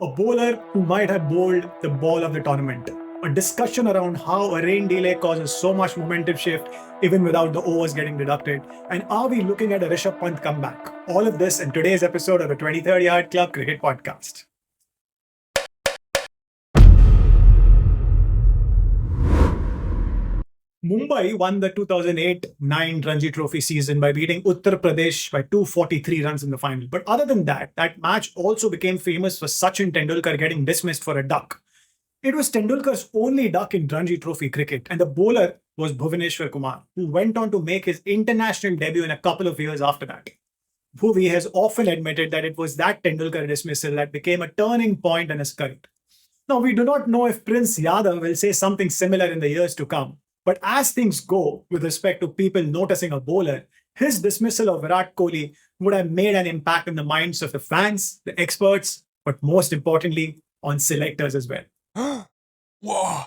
A bowler who might have bowled the ball of the tournament. A discussion around how a rain delay causes so much momentum shift even without the overs getting deducted. And are we looking at a Rishabh Pant comeback? All of this in today's episode of the 23rd Yard Club Cricket Podcast. Mumbai won the 2008-9 Ranji Trophy season by beating Uttar Pradesh by 243 runs in the final. But other than that, that match also became famous for Sachin Tendulkar getting dismissed for a duck. It was Tendulkar's only duck in Ranji Trophy cricket, and the bowler was Bhuvaneshwar Kumar, who went on to make his international debut in a couple of years after that. Bhuvi has often admitted that it was that Tendulkar dismissal that became a turning point in his career. Now, we do not know if Prince Yadav will say something similar in the years to come. But as things go with respect to people noticing a bowler, his dismissal of Virat Kohli would have made an impact in the minds of the fans, the experts, but most importantly, on selectors as well. Whoa.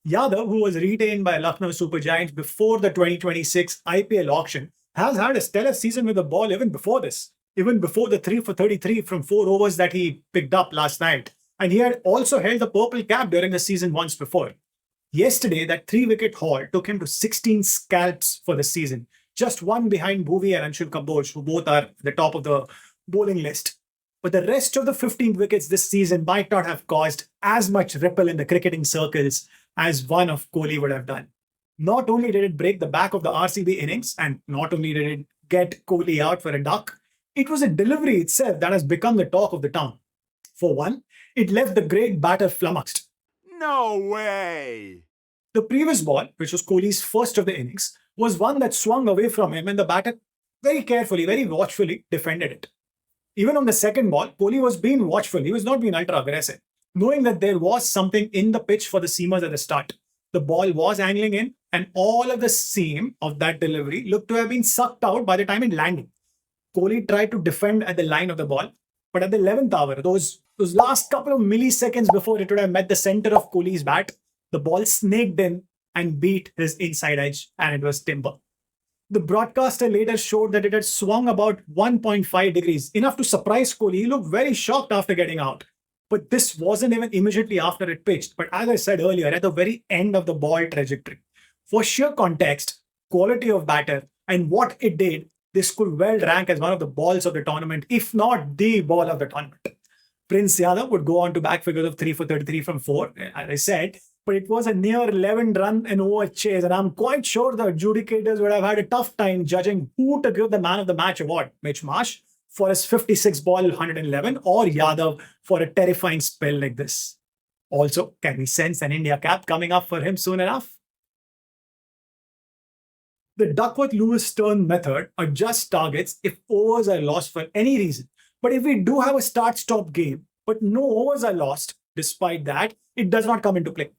Yadav, who was retained by Lucknow Super Giants before the 2026 IPL auction, has had a stellar season with the ball even before this, even before the 3 for 33 from 4 overs that he picked up last night. And he had also held the purple cap during the season once before. Yesterday, that 3-wicket haul took him to 16 scalps for the season, just one behind Bhuvi and Anshul Kamboj, who both are at the top of the bowling list. But the rest of the 15 wickets this season might not have caused as much ripple in the cricketing circles as one of Kohli would have done. Not only did it break the back of the RCB innings, and not only did it get Kohli out for a duck, it was a delivery itself that has become the talk of the town. For one, it left the great batter flummoxed. No way. The previous ball, which was Kohli's first of the innings, was one that swung away from him and the batter very carefully, very watchfully defended it. Even on the second ball, Kohli was being watchful. He was not being ultra-aggressive, knowing that there was something in the pitch for the seamers at the start. The ball was angling in and all of the seam of that delivery looked to have been sucked out by the time it landed. Kohli tried to defend at the line of the ball, but at the 11th hour, those last couple of milliseconds before it would have met the center of Kohli's bat, the ball snaked in and beat his inside edge, and it was timber. The broadcaster later showed that it had swung about 1.5 degrees, enough to surprise Kohli. He looked very shocked after getting out. But this wasn't even immediately after it pitched, but as I said earlier, at the very end of the ball trajectory. For sheer context, quality of batter, and what it did, this could well rank as one of the balls of the tournament, if not the ball of the tournament. Prince Yadav would go on to back figures of 3 for 33 from 4, as I said, but it was a near 11 run and over chase, and I'm quite sure the adjudicators would have had a tough time judging who to give the man of the match award, Mitch Marsh for his 56 ball 111 or Yadav for a terrifying spell like this. Also, can we sense an India cap coming up for him soon enough? The Duckworth-Lewis turn method adjusts targets if overs are lost for any reason. But if we do have a start-stop game, but no overs are lost, despite that, it does not come into play.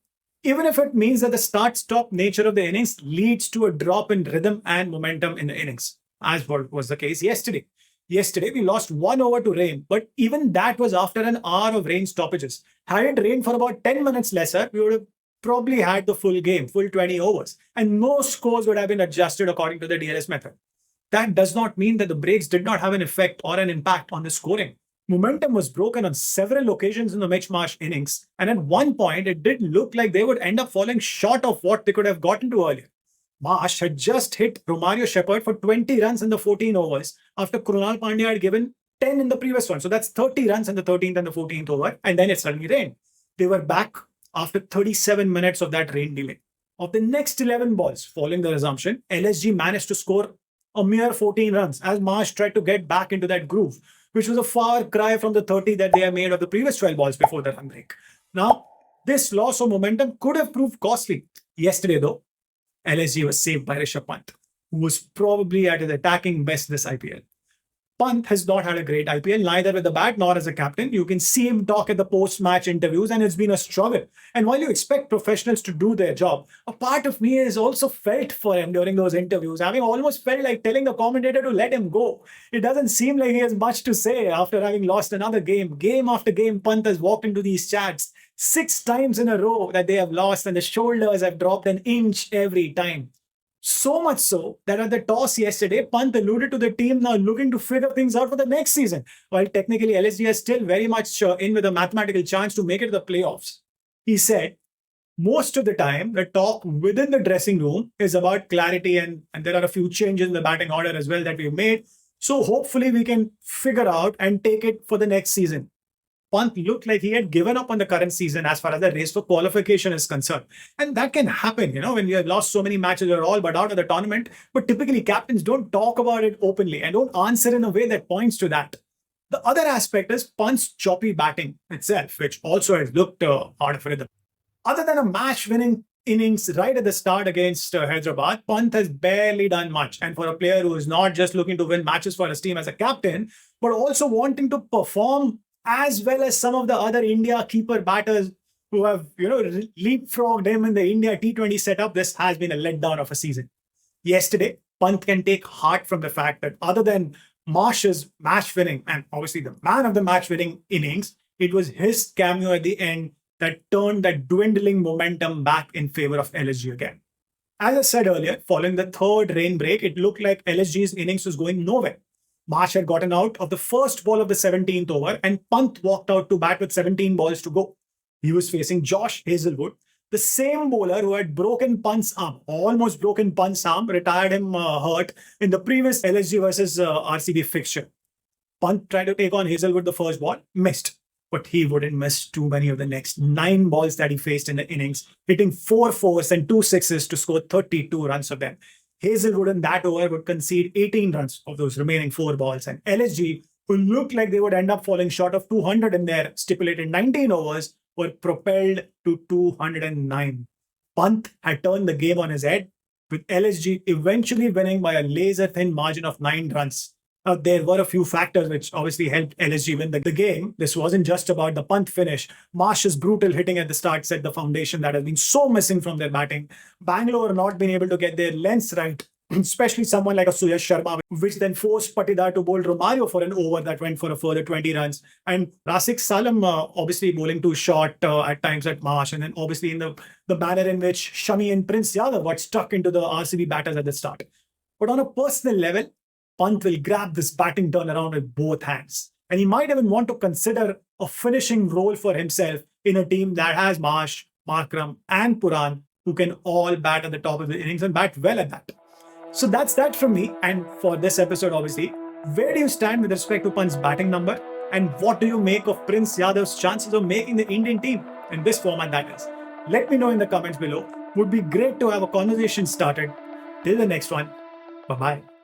Even if it means that the start-stop nature of the innings leads to a drop in rhythm and momentum in the innings, as was the case yesterday. Yesterday, we lost 1 over to rain, but even that was after an hour of rain stoppages. Had it rained for about 10 minutes lesser, we would have probably had the full game, full 20 overs, and no scores would have been adjusted according to the DLS method. That does not mean that the breaks did not have an effect or an impact on the scoring. Momentum was broken on several occasions in the Mitch Marsh innings, and at one point, it did look like they would end up falling short of what they could have gotten to earlier. Marsh had just hit Romario Shepherd for 20 runs in the 14 overs after Krunal Pandya had given 10 in the previous one. So that's 30 runs in the 13th and the 14th over, and then it suddenly rained. They were back after 37 minutes of that rain delay. Of the next 11 balls following the resumption, LSG managed to score a mere 14 runs as Marsh tried to get back into that groove, which was a far cry from the 30 that they had made of the previous 12 balls before the run break. Now, this loss of momentum could have proved costly. Yesterday, though, LSG was saved by Rishabh Pant, who was probably at his attacking best this IPL. Pant has not had a great IPL, neither with the bat nor as a captain. You can see him talk at the post-match interviews, and it's been a struggle. And while you expect professionals to do their job, a part of me has also felt for him during those interviews, having almost felt like telling the commentator to let him go. It doesn't seem like he has much to say after having lost another game. Game after game, Pant has walked into these chats 6 times in a row that they have lost, and the shoulders have dropped an inch every time. So much so that at the toss yesterday, Pant alluded to the team now looking to figure things out for the next season. While technically LSG is still very much in with a mathematical chance to make it to the playoffs. He said, most of the time, the talk within the dressing room is about clarity, and there are a few changes in the batting order as well that we've made. So hopefully we can figure out and take it for the next season. Pant looked like he had given up on the current season as far as the race for qualification is concerned. And that can happen, when you have lost so many matches or all but out of the tournament. But typically, captains don't talk about it openly and don't answer in a way that points to that. The other aspect is Pant's choppy batting itself, which also has looked out of rhythm. Other than a match-winning innings right at the start against Hyderabad, Pant has barely done much. And for a player who is not just looking to win matches for his team as a captain, but also wanting to perform as well as some of the other India keeper batters who have, leapfrogged him in the India T20 setup, this has been a letdown of a season. Yesterday, Pant can take heart from the fact that other than Marsh's match-winning and obviously the man of the match-winning innings, it was his cameo at the end that turned that dwindling momentum back in favor of LSG again. As I said earlier, following the third rain break, it looked like LSG's innings was going nowhere. Marsh had gotten out of the first ball of the 17th over and Pant walked out to bat with 17 balls to go. He was facing Josh Hazlewood, the same bowler who had broken Pant's arm, almost broken Pant's arm, retired him hurt in the previous LSG versus RCB fixture. Pant tried to take on Hazlewood the first ball, missed. But he wouldn't miss too many of the next 9 balls that he faced in the innings, hitting 4 fours and 2 sixes to score 32 runs of them. Hazlewood in that over would concede 18 runs of those remaining 4 balls, and LSG, who looked like they would end up falling short of 200 in their stipulated 19 overs, were propelled to 209. Pant had turned the game on his head, with LSG eventually winning by a laser-thin margin of 9 runs. Now, there were a few factors which obviously helped LSG win the game. This wasn't just about the Pant finish. Marsh's brutal hitting at the start set the foundation that has been so missing from their batting. Bangalore not being able to get their lengths right, especially someone like a Suyash Sharma, which then forced Patidar to bowl Romario for an over that went for a further 20 runs. And Razik Salam obviously bowling too short at times at Marsh. And then obviously in the manner in which Shami and Prince Yadav got stuck into the RCB batters at the start. But on a personal level, Pant will grab this batting turnaround with both hands. And he might even want to consider a finishing role for himself in a team that has Marsh, Markram, and Puran, who can all bat at the top of the innings and bat well at that. So that's that from me. And for this episode, obviously, where do you stand with respect to Pant's batting number? And what do you make of Prince Yadav's chances of making the Indian team in this format, that is? Let me know in the comments below. Would be great to have a conversation started. Till the next one, bye-bye.